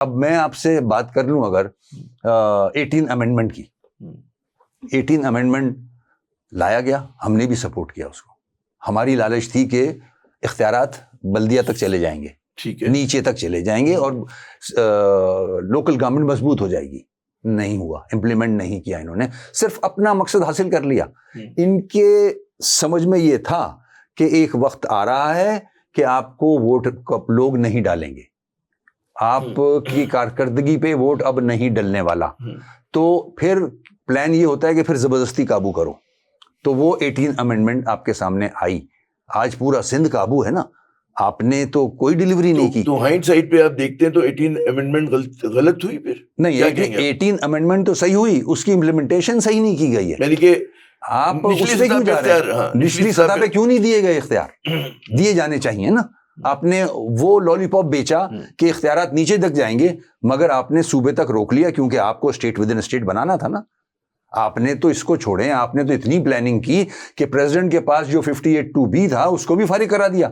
اب میں آپ سے بات کر لوں اگر 18 امینڈمنٹ کی. 18 امینڈمنٹ لایا گیا, ہم نے بھی سپورٹ کیا اس کو. ہماری لالچ تھی کہ اختیارات بلدیہ تک چلے جائیں گے, ٹھیک ہے, نیچے تک چلے جائیں گے اور لوکل گورنمنٹ مضبوط ہو جائے گی. نہیں ہوا, امپلیمنٹ نہیں کیا انہوں نے, صرف اپنا مقصد حاصل کر لیا. ان کے سمجھ میں یہ تھا کہ ایک وقت آ رہا ہے کہ آپ کو ووٹ لوگ نہیں ڈالیں گے, آپ کی کارکردگی پہ ووٹ اب نہیں ڈلنے والا, تو پھر پلان یہ ہوتا ہے کہ پھر زبردستی قابو کرو. تو وہ 18 امینڈمنٹ آپ کے سامنے آئی. آج پورا سندھ قابو ہے نا, آپ نے تو کوئی ڈیلیوری نہیں کی. تو ہائنڈ سائڈ پہ آپ دیکھتے ہیں تو 18 امینڈمنٹ غلط ہوئی پھر نہیں, 18 امینڈمنٹ تو صحیح ہوئی, اس کی امپلیمنٹیشن صحیح نہیں کی گئی ہے. یعنی کہ آپ اس پہ کیوں جا رہے ہیں, نچلی سطح پہ کیوں نہیں دیے گئے اختیار؟ دیے جانے چاہیے نا. آپ نے وہ لالی پاپ بیچا کہ اختیارات نیچے تک جائیں گے, مگر آپ نے صوبے تک روک لیا کیونکہ آپ کو اسٹیٹ ود ان اسٹیٹ بنانا تھا نا. آپ نے تو اس کو چھوڑے, آپ نے تو اتنی پلاننگ کی کہ پریزیڈنٹ کے پاس جو 58(2)B تھا اس کو بھی فارغ کرا دیا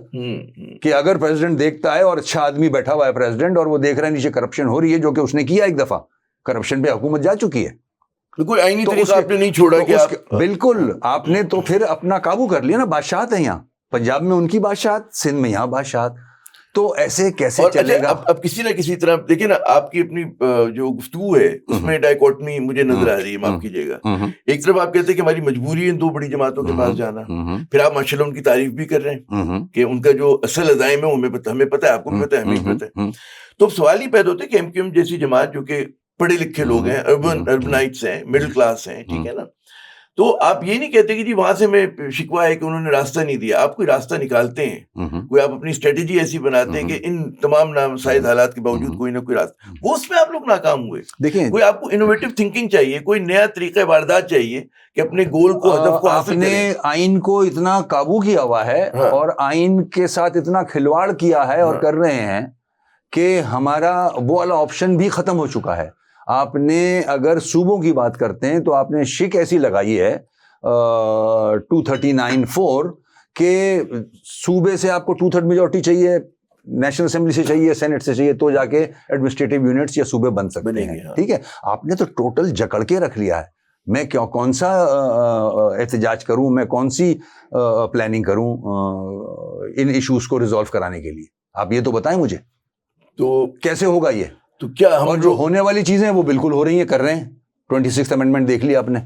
کہ اگر پریزیڈنٹ دیکھتا ہے اور اچھا آدمی بیٹھا ہوا ہے پریزیڈنٹ اور وہ دیکھ رہا ہے نیچے کرپشن ہو رہی ہے, جو کہ اس نے کیا ایک دفعہ, کرپشن پہ حکومت جا چکی ہے, کوئی آئینی طریقہ آپ نے نہیں چھوڑا کہ بالکل آپ نے تو پھر اپنا قابو کر لیا نا. بادشاہت ہے یہاں, پنجاب میں ان کی بادشاہت, سندھ میں یہاں بادشاہت, تو ایسے کیسے چلے گا؟ اب کسی نہ کسی طرح دیکھیں نا, آپ کی اپنی جو گفتگو ہے اس میں ڈائیکوٹمی مجھے نظر آ رہی ہے, معاف کیجیے گا. ایک طرف آپ کہتے ہیں کہ ہماری مجبوری ہے ان دو بڑی جماعتوں کے پاس جانا, پھر آپ ماشاء اللہ ان کی تعریف بھی کر رہے ہیں کہ ان کا جو اصل عزائم ہے ہمیں پتہ ہے, آپ کو بھی پتہ ہے, ہمیں بھی پتہ ہے. تو اب سوال ہی پیدا ہوتا ہے کہ ایم کیو ایم جیسی جماعت جو کہ پڑھے لکھے لوگ ہیں, اربنائٹس ہیں, مڈل کلاس ہیں, ٹھیک ہے نا, تو آپ یہ نہیں کہتے کہ جی وہاں سے میں شکوہ ہے کہ انہوں نے راستہ نہیں دیا. آپ کوئی راستہ نکالتے ہیں, کوئی آپ اپنی اسٹریٹجی ایسی بناتے ہیں کہ ان تمام ناسائد حالات کے باوجود کوئی نہ کوئی راستہ, وہ اس میں آپ لوگ ناکام ہوئے. دیکھیں, کوئی آپ کو انوویٹو تھنکنگ چاہیے, کوئی نیا طریقہ واردات چاہیے کہ اپنے گول کو, ہدف کو حاصل کریں. آپ نے آئین کو اتنا قابو کیا ہوا ہے اور آئین کے ساتھ اتنا کھلواڑ کیا ہے اور کر رہے ہیں کہ ہمارا وہ والا آپشن بھی ختم ہو چکا ہے. آپ نے اگر صوبوں کی بات کرتے ہیں تو آپ نے شک ایسی لگائی ہے 239(4) کہ صوبے سے آپ کو 2/3 میجورٹی چاہیے, نیشنل اسمبلی سے چاہیے, سینٹ سے چاہیے, تو جا کے ایڈمنسٹریٹو یونٹس یا صوبے بن سکتے ہیں. ٹھیک ہے, آپ نے تو ٹوٹل جکڑ کے رکھ لیا ہے. میں کون سا احتجاج کروں, میں کون سی پلاننگ کروں ان ایشوز کو ریزالو کرانے کے لیے؟ آپ یہ تو بتائیں مجھے, تو کیسے ہوگا یہ؟ تو کیا ہم اور جو ہونے والی چیزیں وہ بالکل ہو رہی ہیں, کر رہے ہیں. 26th امینڈمنٹ دیکھ لیا آپ نے.